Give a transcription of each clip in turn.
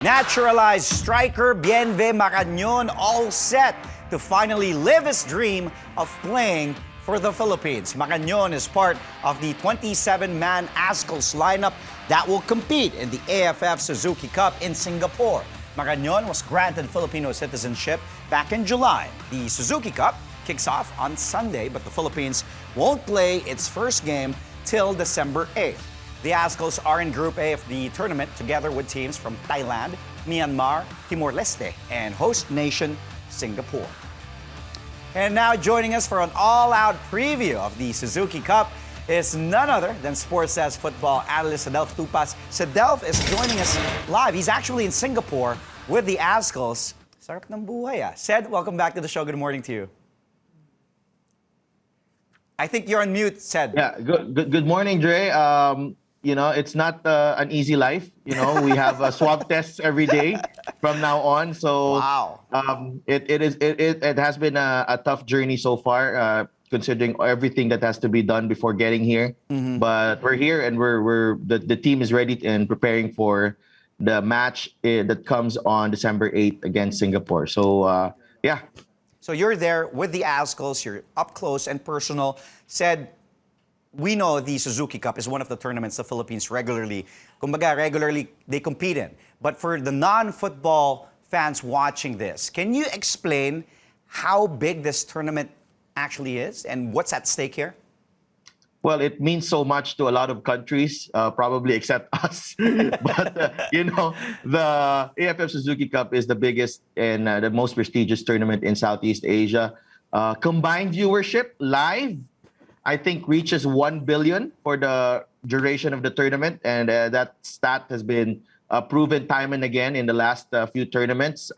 Naturalized striker Bienvenido Marañon all set to finally live his dream of playing for the Philippines. Marañon is part of the 27-man Azkals lineup that will compete in the AFF Suzuki Cup in Singapore. Marañon was granted Filipino citizenship back in July. The Suzuki Cup kicks off on Sunday, but the Philippines won't play its first game till December 8th. The Azkals are in Group A of the tournament together with teams from Thailand, Myanmar, Timor-Leste, and host nation Singapore. And now joining us for an all-out preview of the Suzuki Cup is none other than Sports football analyst Cedelf Tupas. Cedelf is joining us live. He's actually in Singapore with the Azkals. Sarap ng buhay ah. Ced, welcome back to the show. Good morning to you. I think you're on mute, Ced. Yeah, good morning, Dre. You know, it's not an easy life. You know, we have swab tests every day from now on. So wow. It has been a tough journey so far, considering everything that has to be done before getting here. Mm-hmm. But we're here, and the team is ready and preparing for the match that comes on December 8th against Singapore. So yeah. So you're there with the Azkals. You're up close and personal. Said, we know the Suzuki Cup is one of the tournaments the Philippines regularly they compete in. But for the non-football fans watching this, can you explain how big this tournament actually is and what's at stake here? Well, it means so much to a lot of countries, probably except us. But, you know, the AFF Suzuki Cup is the biggest and the most prestigious tournament in Southeast Asia. Combined viewership live, I think, reaches 1 billion for the duration of the tournament. And that stat has been proven time and again in the last few tournaments.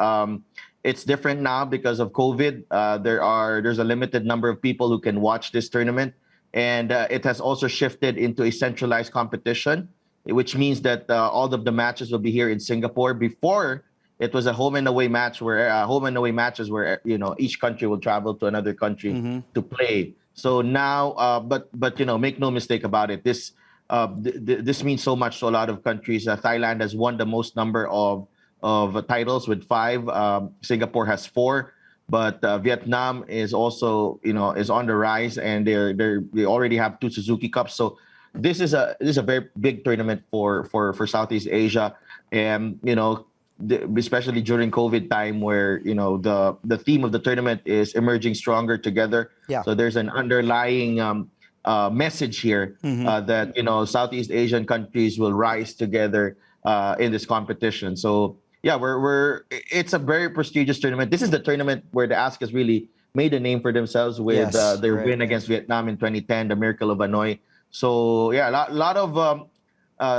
It's different now because of COVID. There's a limited number of people who can watch this tournament. And it has also shifted into a centralized competition, which means that all of the matches will be here in Singapore. Before, it was a home and away matches where you know, each country will travel to another country to play. So now, but you know, make no mistake about it. This means so much to a lot of countries. Thailand has won the most number of titles with 5. Singapore has 4. But Vietnam is also, you know, is on the rise, and they already have 2 Suzuki Cups. So this is a very big tournament for Southeast Asia, and you know, especially during COVID time, where you know the theme of the tournament is emerging stronger together. Yeah. So there's an underlying message here that you know, Southeast Asian countries will rise together in this competition. So. Yeah, it's a very prestigious tournament. This is the tournament where the Azkals really made a name for themselves with their win against Vietnam in 2010, the Miracle of Hanoi. So yeah, a lot of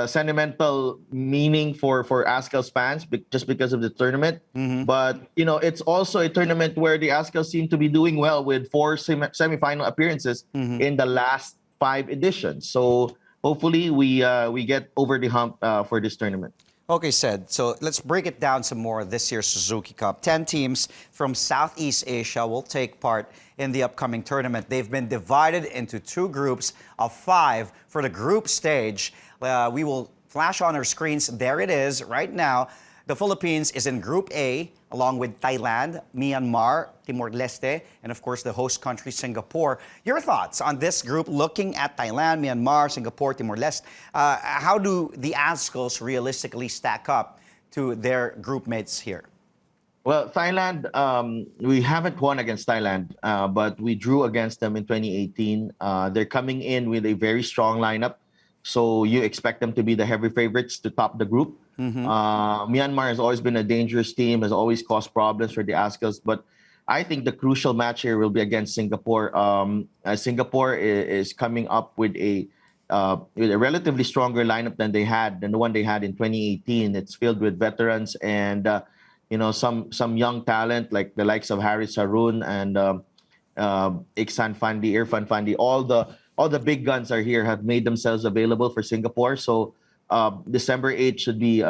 sentimental meaning for Azkals fans just because of the tournament. Mm-hmm. But you know, it's also a tournament where the Azkals seem to be doing well with 4 semifinal appearances in the last 5 editions. So hopefully we get over the hump for this tournament. Okay, Ced. So let's break it down some more this year's Suzuki Cup. 10 teams from Southeast Asia will take part in the upcoming tournament. They've been divided into 2 groups of 5 for the group stage. We will flash on our screens. There it is right now. The Philippines is in Group A, along with Thailand, Myanmar, Timor-Leste, and of course the host country, Singapore. Your thoughts on this group looking at Thailand, Myanmar, Singapore, Timor-Leste? How do the Azkals realistically stack up to their group mates here? Well, Thailand, we haven't won against Thailand, but we drew against them in 2018. They're coming in with a very strong lineup, so you expect them to be the heavy favorites to top the group. Myanmar has always been a dangerous team, has always caused problems for the Azkals, but I think the crucial match here will be against Singapore. Singapore is coming up with a relatively stronger lineup than the one they had in 2018. It's filled with veterans and you know, some young talent like the likes of Haris Harun and Iksan Fandi, Irfan Fandi. All the big guns are here, have made themselves available for Singapore. So December 8th should be,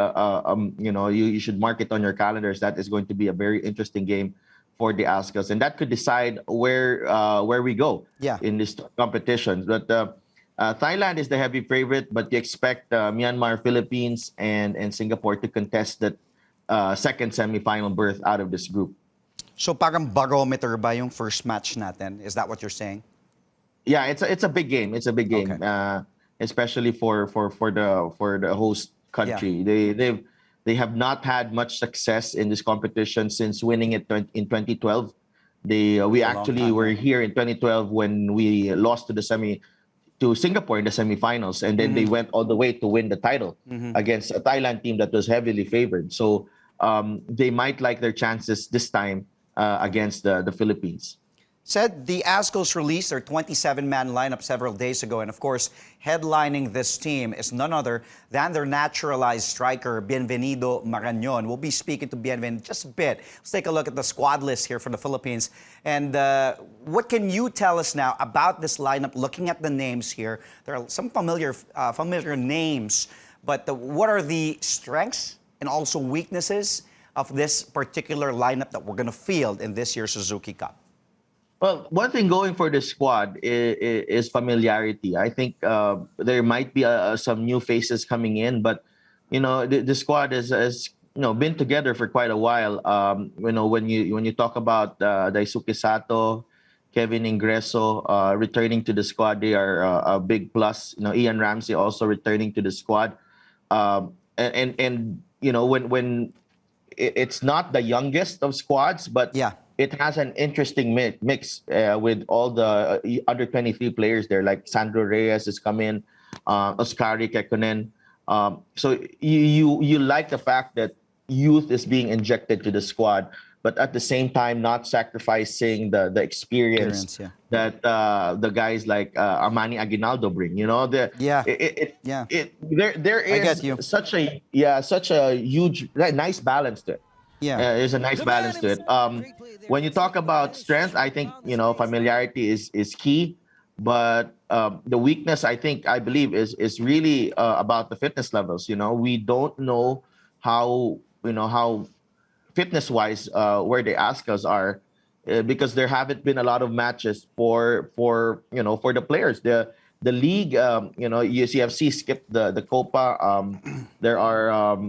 you know, you should mark it on your calendars. That is going to be a very interesting game for the Azkals, and that could decide where we go in this competition. But Thailand is the heavy favorite, but you expect Myanmar, Philippines, and Singapore to contest second semifinal berth out of this group. So parang barometer ba yung first match natin? Is that what you're saying? Yeah, it's a big game. It's a big game, Okay. especially for the host country. Yeah. They have not had much success in this competition since winning it in 2012. We A long actually time, were yeah. here in 2012 when we lost to Singapore in the semifinals, and then they went all the way to win the title against a Thailand team that was heavily favored. So they might like their chances this time against the Philippines. Said the Azkals released their 27-man lineup several days ago, and of course, headlining this team is none other than their naturalized striker, Bienvenido Marañon. We'll be speaking to Bienvenido in just a bit. Let's take a look at the squad list here for the Philippines. And what can you tell us now about this lineup? Looking at the names here, there are some familiar names, but what are the strengths and also weaknesses of this particular lineup that we're going to field in this year's Suzuki Cup? Well, one thing going for the squad is familiarity. I think there might be some new faces coming in, but the squad has been together for quite a while. When you talk about Daisuke Sato, Kevin Ingreso returning to the squad, they are a big plus. Ian Ramsey also returning to the squad, when it's not the youngest of squads, but Yeah. it has an interesting mix with all the under 23 players there, like Sandro Reyes is coming, Oskari Kekkonen. So you like the fact that youth is being injected to the squad, but at the same time not sacrificing the experience Yeah. that the guys like Armani Aguinaldo bring. Yeah. There I get you. is such a huge nice balance to it. Yeah. There's a nice balance to it. When you talk about strength, I think familiarity is key, but the weakness I believe is really about the fitness levels. We don't know how fitness wise where the Azkals are because there haven't been a lot of matches for the players. The league, UCFC skipped the Copa. There are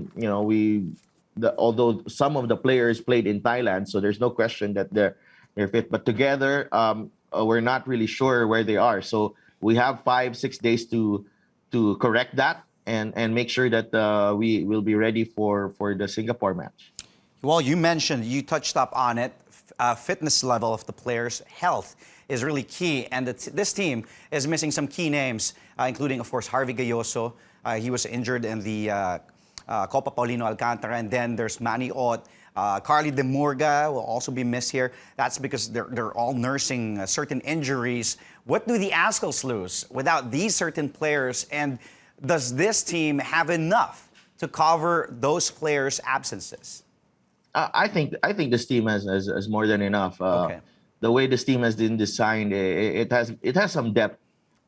although some of the players played in Thailand, so there's no question that they're fit. But together, we're not really sure where they are. So we have 5-6 days to correct that and make sure that we will be ready for the Singapore match. Well, you touched up on it. Fitness level of the players' health is really key, and this team is missing some key names, including, of course, Harvey Gayoso. He was injured in the Copa Paulino Alcantara, and then there's Manny Ott. Carly De Murga will also be missed here. That's because they're all nursing certain injuries. What do the Azkals lose without these certain players, and does this team have enough to cover those players' absences? I think this team has more than enough. Okay. The way this team has been designed, it has some depth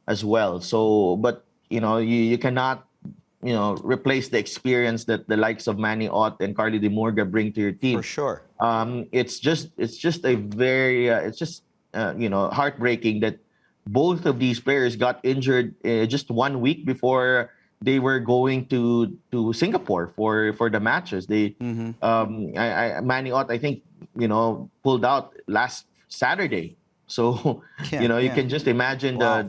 as well. So, but you cannot replace the experience that the likes of Manny Ott and Carly De Murga bring to your team. For sure. It's just a very heartbreaking that both of these players got injured just 1 week before they were going to Singapore for the matches. Manny Ott, I think, pulled out last Saturday. So you can just imagine Wow.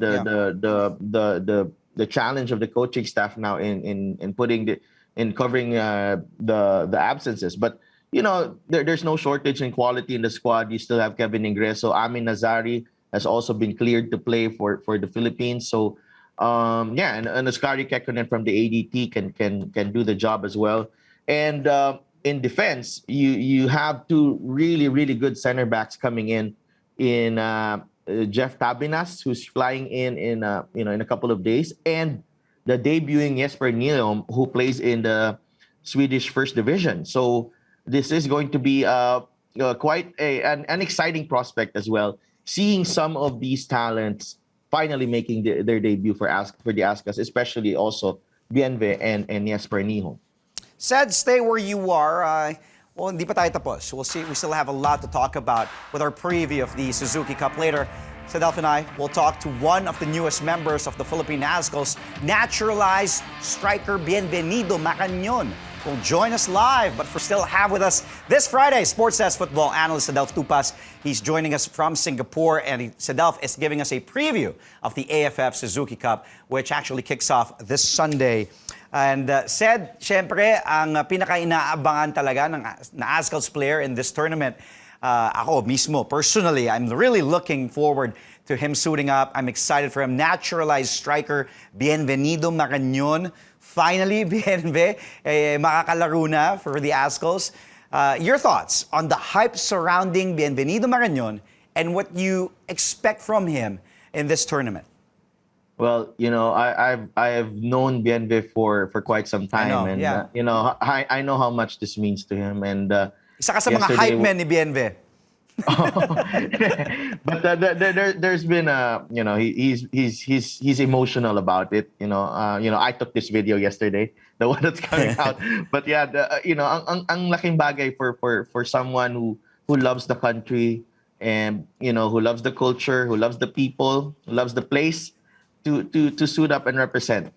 the challenge of the coaching staff now in covering the absences. But there's no shortage in quality in the squad. You still have Kevin Ingreso. Amin Nazari has also been cleared to play for the Philippines. So and Oskari Kekkonen from the ADT can do the job as well. And in defense, you have two really, really good center backs coming in Jeff Tabinas, who's flying in a couple of days, and the debuting Jesper Nielom, who plays in the Swedish First Division. So this is going to be quite an exciting prospect as well. Seeing some of these talents finally making their debut for the Azkals, especially also Bienve and Jesper Nielom. Said, stay where you are. Well, hindi pa tayo tapos. We'll see. We still have a lot to talk about with our preview of the Suzuki Cup later. Cedelf and I will talk to one of the newest members of the Philippine Azkals, naturalized striker Bienvenido Marañon. will join us live. But for still have with us this Friday, Sports Desk football analyst Cedelf Tupas. He's joining us from Singapore, and Cedelf is giving us a preview of the AFF Suzuki Cup, which actually kicks off this Sunday. And Ced, syempre, ang pinaka-inaabangan talaga ng Azkals player in this tournament, ako mismo, personally, I'm really looking forward to him suiting up. I'm excited for him. Naturalized striker, Bienvenido Marañon. Finally, Bienve, makakalaro na for the Azkals. Your thoughts on the hype surrounding Bienvenido Marañon and what you expect from him in this tournament? Well, I have known Bienve for quite some time, I know how much this means to him. And isa ka sa mga hype men ni Bienve. But there's been he's emotional about it. I took this video yesterday, the one that's coming out. But yeah, ang laking bagay for someone who loves the country and who loves the culture, who loves the people, who loves the place. To suit up and represent.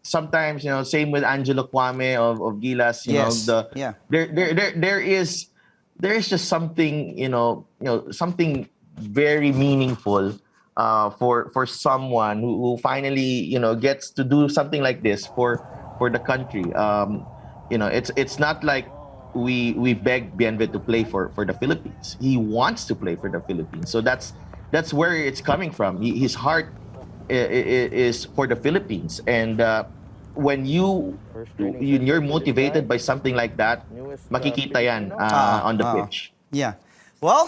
Sometimes, same with Angelo Kwame of Gilas, there is just something, something very meaningful for someone who finally, gets to do something like this for the country. It's not like we beg Bienve to play for the Philippines. He wants to play for the Philippines. So that's where it's coming from. His heart is for the Philippines, and when you're motivated by something like that, makikita yan on the pitch. Yeah. Well,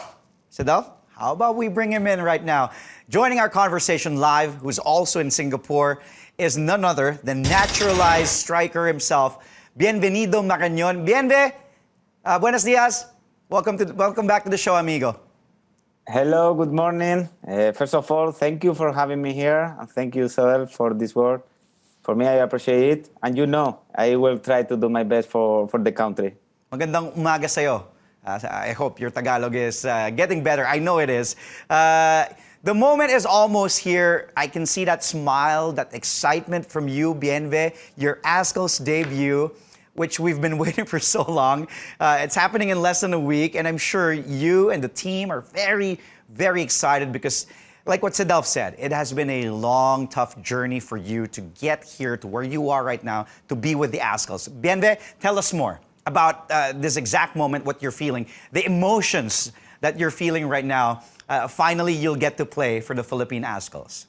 Cedelf, how about we bring him in right now? Joining our conversation live, who's also in Singapore, is none other than naturalized striker himself, Bienvenido Marañon. Bienve, buenos dias. Welcome back to the show, amigo. Hello, good morning. First of all, thank you for having me here. And thank you, Cedelf, for this word. For me, I appreciate it. And I will try to do my best for the country. Magandang umaga sa'yo. I hope your Tagalog is getting better. I know it is. The moment is almost here. I can see that smile, that excitement from you, Bienve, your Azkals debut, which we've been waiting for so long. It's happening in less than a week, and I'm sure you and the team are very, very excited because, like what Cedelf said, it has been a long, tough journey for you to get here to where you are right now, to be with the Azkals. Bienve, tell us more about this exact moment, what you're feeling, the emotions that you're feeling right now. Finally, you'll get to play for the Philippine Azkals.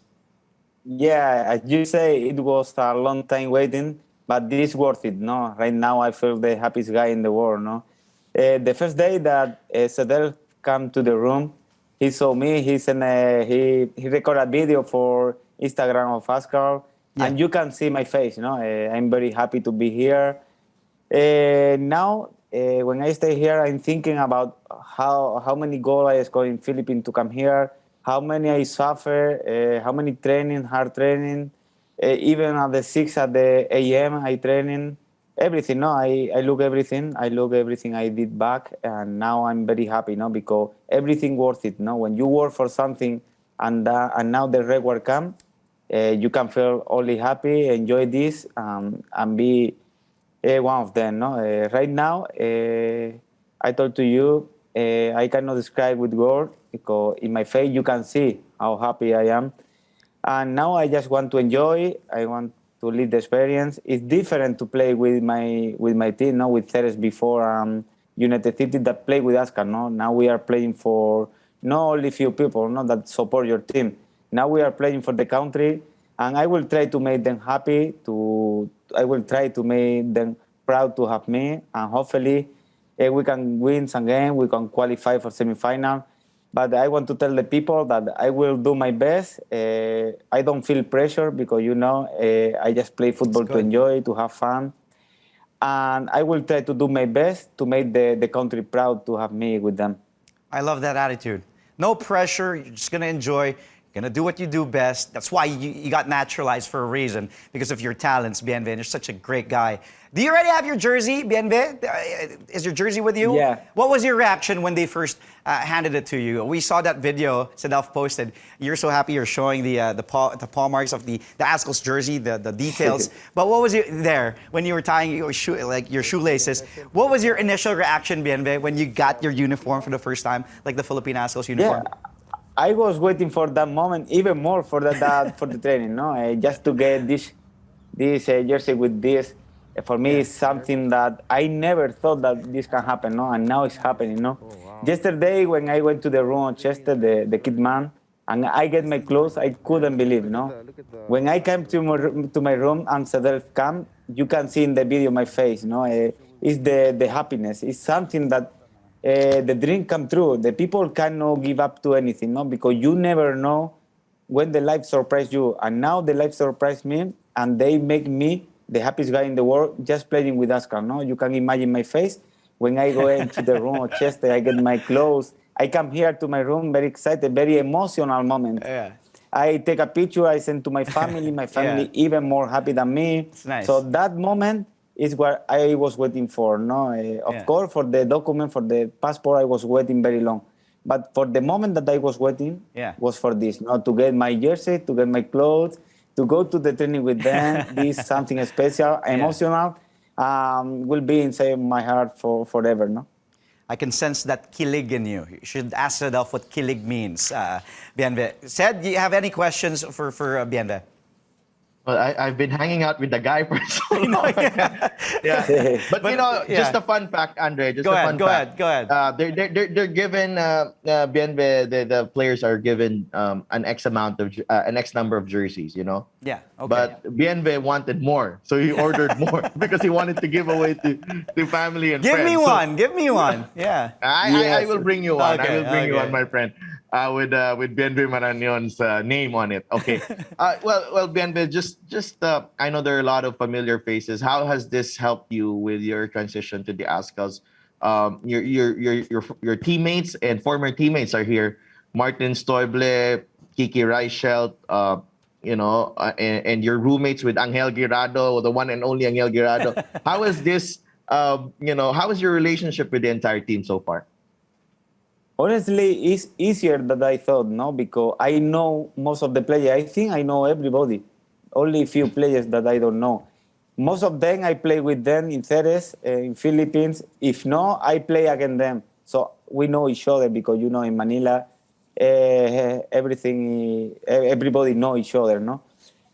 Yeah, as you say, it was a long time waiting. But this is worth it, no? Right now, I feel the happiest guy in the world, no? The first day that Cedelf came to the room, he saw me. He recorded a video for Instagram of Azkals, and you can see my face, no? I'm very happy to be here. Now, when I stay here, I'm thinking about how many goals I scored in Philippines to come here, how many I suffer, how many hard training. Even at the 6 at the a.m. I training everything. No, I look everything. I look everything I did back, and now I'm very happy. No, because everything worth it. No, when you work for something and now the reward come, you can feel only happy, enjoy this, and be one of them. No, right now I told to you I cannot describe with words because in my face you can see how happy I am. And now I just want to enjoy. I want to live the experience. It's different to play with my team, no, with Ceres before United City that play with Azkals. No, now we are playing for not only few people, no, that support your team. Now we are playing for the country, and I will try to make them happy. I will try to make them proud to have me, and hopefully we can win some game. We can qualify for semifinal. But I want to tell the people that I will do my best. I don't feel pressure because, I just play football to enjoy, to have fun. And I will try to do my best to make the country proud to have me with them. I love that attitude. No pressure. You're just going to enjoy. Gonna do what you do best. That's why you got naturalized for a reason, because of your talents, Bienve. You're such a great guy. Do you already have your jersey, Bienve? Is your jersey with you? Yeah. What was your reaction when they first handed it to you? We saw that video Cedelf posted. You're so happy you're showing the paw marks of the Azkals jersey, the details. But what was it there when you were tying your shoelaces? What was your initial reaction, Bienve, when you got your uniform for the first time, like the Filipino Azkals uniform? Yeah, I was waiting for that moment, even more for that for the training, no? Just to get this jersey with this. For me, it's something that I never thought that this can happen, no? And now it's happening, no? Oh, wow. Yesterday, when I went to the room of Chester, the kid man, and I get my clothes, I couldn't believe, no? When I came to my room and Cedelf came, you can see in the video my face, no? It's the happiness. It's something that the dream come true. The people cannot give up to anything, no? Because you never know when the life surprise you. And now the life surprised me, and they make me the happiest guy in the world just playing with Azkals, no? You can imagine my face when I go into the room of Chester, I get my clothes. I come here to my room, very excited, very emotional moment. Yeah. I take a picture, I send to my family Yeah. even more happy than me. It's nice. So that moment is what I was waiting for, no? Of course, for the document, for the passport, I was waiting very long. But for the moment that I was waiting was for this, no? To get my jersey, to get my clothes, to go to the training with them. This is something special, emotional, will be inside my heart for forever, no? I can sense that kilig in you. You should ask Cedelf what kilig means, Bienve. Ced, do you have any questions for Bienve? Well, I've been hanging out with the guy for so long. Yeah. But you know, just a fun fact, Andre. Just Go a ahead, fun go fact. They're given Bienve, the players are given an X number of jerseys. You know. Yeah. Okay. But Bienve wanted more, so he ordered more because he wanted to give away to family and Give friends. me one. Give me one. Yeah. I will bring you one. Okay, I will bring you okay. one, my friend. With Bienvenido Marañon's name on it. Okay. Well, Bienve, just I know there are a lot of familiar faces. How has this helped you with your transition to the Azkals? Your teammates and former teammates are here. Martin Stoible, Kiki Reichelt, and your roommates with Angel Guirado, the one and only Angel Guirado. How is this? How is your relationship with the entire team so far? Honestly, it's easier than I thought, no? Because I know most of the players. I think I know everybody. Only a few players that I don't know. Most of them, I play with them in Ceres, in Philippines. If not, I play against them. So we know each other because, in Manila, everybody know each other, no?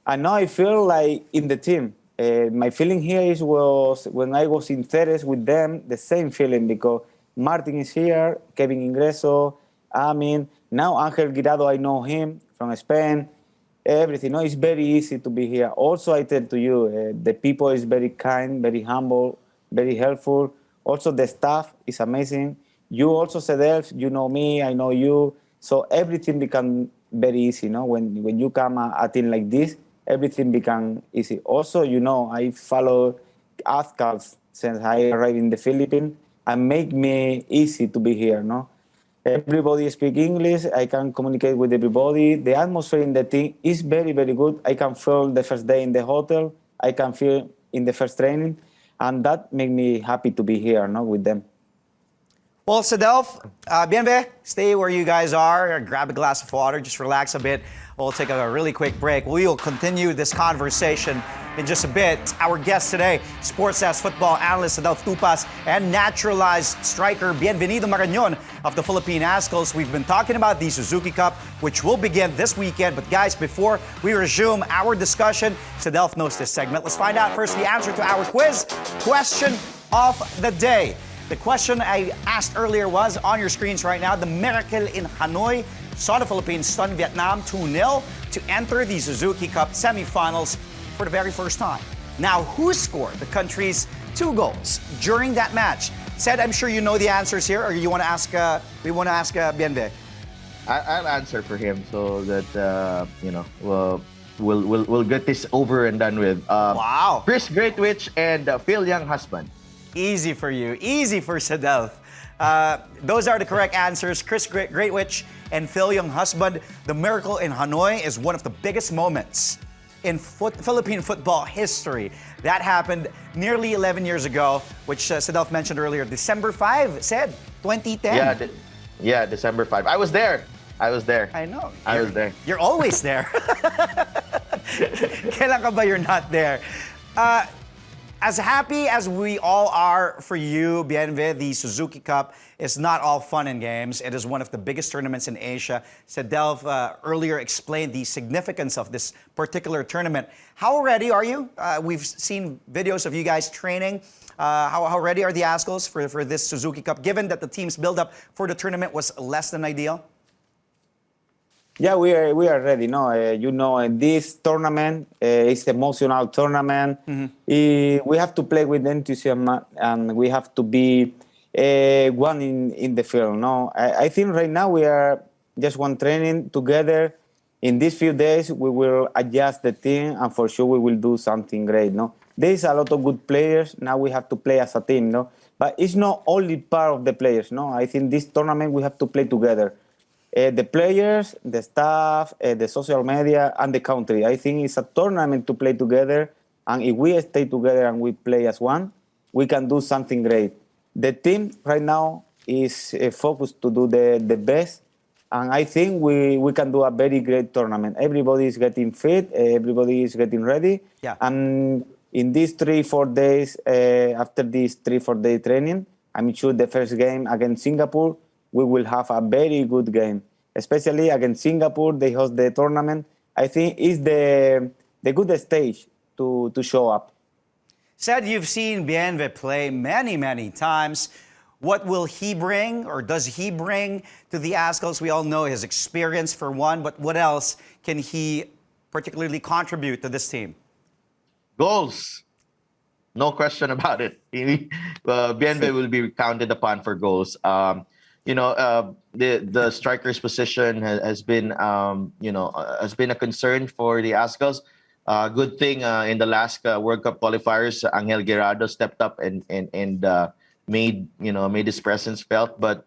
And now I feel like in the team. My feeling here was when I was in Ceres with them, the same feeling because Martin is here, Kevin Ingreso, now Angel Guirado, I know him from Spain, everything. No, it's very easy to be here. Also, I tell to you, the people is very kind, very humble, very helpful. Also, the staff is amazing. You also, Cedelf, you know me, I know you. So everything become very easy, no? When you come a team like this, everything become easy. Also, I follow Azkals since I arrived in the Philippines. And make me easy to be here, no? Everybody speak English. I can communicate with everybody. The atmosphere in the team is very, very good. I can feel the first day in the hotel. I can feel in the first training. And that make me happy to be here, no, with them. Well, Cedelf, Bienve, stay where you guys are. Grab a glass of water. Just relax a bit. We'll take a really quick break. We'll continue this conversation in just a bit. Our guest today, sports football analyst Cedelf Tupas and naturalized striker Bienvenido Marañon of the Philippine Azkals. We've been talking about the Suzuki Cup, which will begin this weekend. But guys, before we resume our discussion, Cedelf knows this segment. Let's find out first the answer to our quiz. Question of the day. The question I asked earlier was on your screens right now. The miracle in Hanoi saw the Philippines stun Vietnam 2-0 to enter the Suzuki Cup semifinals for the very first time. Now, who scored the country's 2 goals during that match? Ced, I'm sure you know the answers here, or you want to ask? We want to ask Bienve. I'll answer for him so that we'll get this over and done with. Wow. Chris Greatwich and Phil Young husband. Easy for you. Easy for Cedelf. Those are the correct answers. Chris Greatwich and Phil Young husband. The miracle in Hanoi is one of the biggest moments in Philippine football history. That happened nearly 11 years ago, which Cedelf mentioned earlier. December 5, said 2010. Yeah, December 5. I was there. I know. I was there. You're always there. Kailan ka ba you're not there? As happy as we all are for you, Bienve, the Suzuki Cup is not all fun and games. It is one of the biggest tournaments in Asia. Cedelf earlier explained the significance of this particular tournament. How ready are you? We've seen videos of you guys training. How ready are the Azkals for this Suzuki Cup, given that the team's build-up for the tournament was less than ideal? Yeah, we are ready. No, this tournament is emotional tournament. We have to play with enthusiasm and we have to be one in the field. No, I think right now we are just one training together. In these few days, we will adjust the team and for sure we will do something great. No, there is a lot of good players. Now we have to play as a team. No, but it's not only part of the players. No, I think this tournament we have to play together. The players, the staff, the social media, and the country. I think it's a tournament to play together, and if we stay together and we play as one, we can do something great. The team right now is focused to do the best, and I think we can do a very great tournament. Everybody is getting fit, everybody is getting ready, and in these 3-4 days, after this 3-4 day training, I'm sure the first game against Singapore, we will have a very good game, especially against Singapore. They host the tournament. I think it's the good stage to show up. Said you've seen Bienve play many times. What will he bring, or does he bring to the Azkals? We all know his experience for one, but what else can he particularly contribute to this team? Goals. No question about it. Bienve will be counted upon for goals. The striker's position has been a concern for the Azkals. Good thing in the last World Cup qualifiers, Angel Guerrero stepped up and made his presence felt. But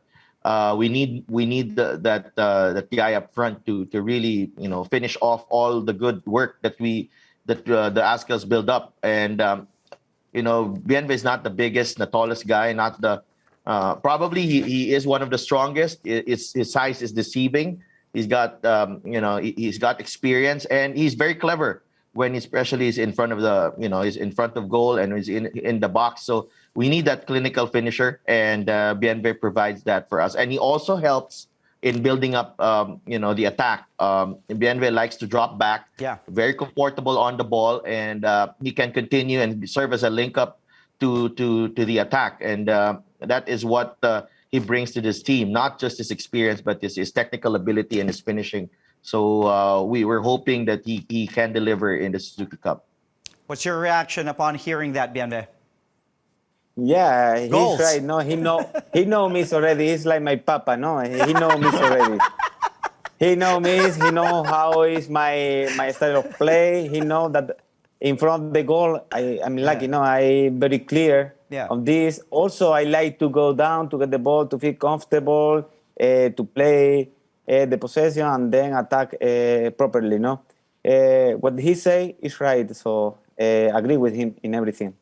we need that guy up front to really finish off all the good work that the Azkals build up. And Bienve is not the biggest, the tallest guy, not the probably he is one of the strongest. His size is deceiving. He's got he's got experience and he's very clever when especially is in front of is in front of goal and is in the box. So we need that clinical finisher, and Bienve provides that for us. And he also helps in building up the attack. Bienve likes to drop back. Yeah, very comfortable on the ball, and he can continue and serve as a link up to the attack. And that is what he brings to this team, not just his experience, but his technical ability and his finishing. So we were hoping that he can deliver in the Suzuki Cup. What's your reaction upon hearing that, Bienve? Yeah, he's right. No, he know me already. He's like my papa. No, he know me already. He know me. He know how is my style of play. He know that in front of the goal, I'm lucky. I'm very clear on this. Also, I like to go down to get the ball, to feel comfortable, to play the possession and then attack properly. What he say is right. So agree with him in everything.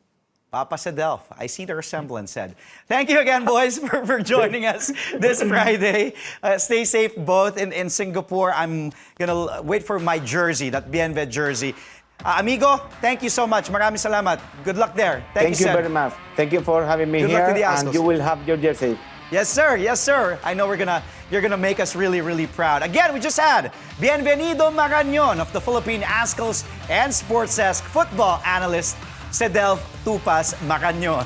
Papa Cedelf, I see the resemblance, said. Thank you again, boys, for joining us this Friday. Stay safe both in Singapore. I'm going to wait for my jersey, that Bienve jersey. Amigo, thank you so much. Maraming salamat. Good luck there. Thank you very much. Thank you for having me here, and you will have your jersey. Yes, sir. Yes, sir. I know you're gonna make us really proud. Again, we just had Bienvenido Marañon of the Philippine Azkals and Sports Desk football analyst Cedelf Tupas Marañon.